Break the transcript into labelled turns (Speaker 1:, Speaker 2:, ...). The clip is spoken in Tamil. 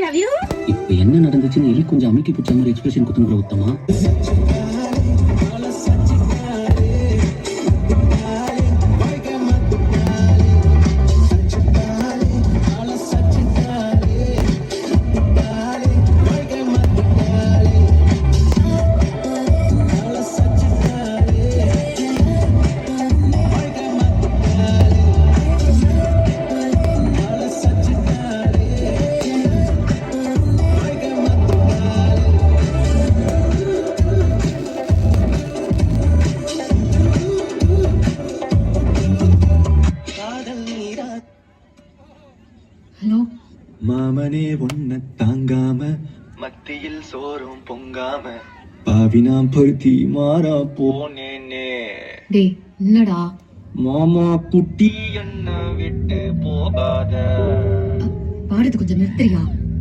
Speaker 1: love you.
Speaker 2: இப்ப என்ன நடந்துச்சுன்னு எலி கொஞ்சம் அமைக்கி பிடிச்ச மாதிரி எக்ஸ்பிரஷன் குத்துங்கிற உத்தமா.
Speaker 3: ஹலோ
Speaker 4: மாமனே ஒன்ன தாங்காம மத்தியில் சோறும் பொங்காம பாவினாம் பொருத்தி மாறா போனேனே.
Speaker 3: டேய் என்னடா
Speaker 4: மாமா குட்டி என்ன விட்டு போகாத.
Speaker 3: பாடுறது கொஞ்சம் நிறுத்துறியா?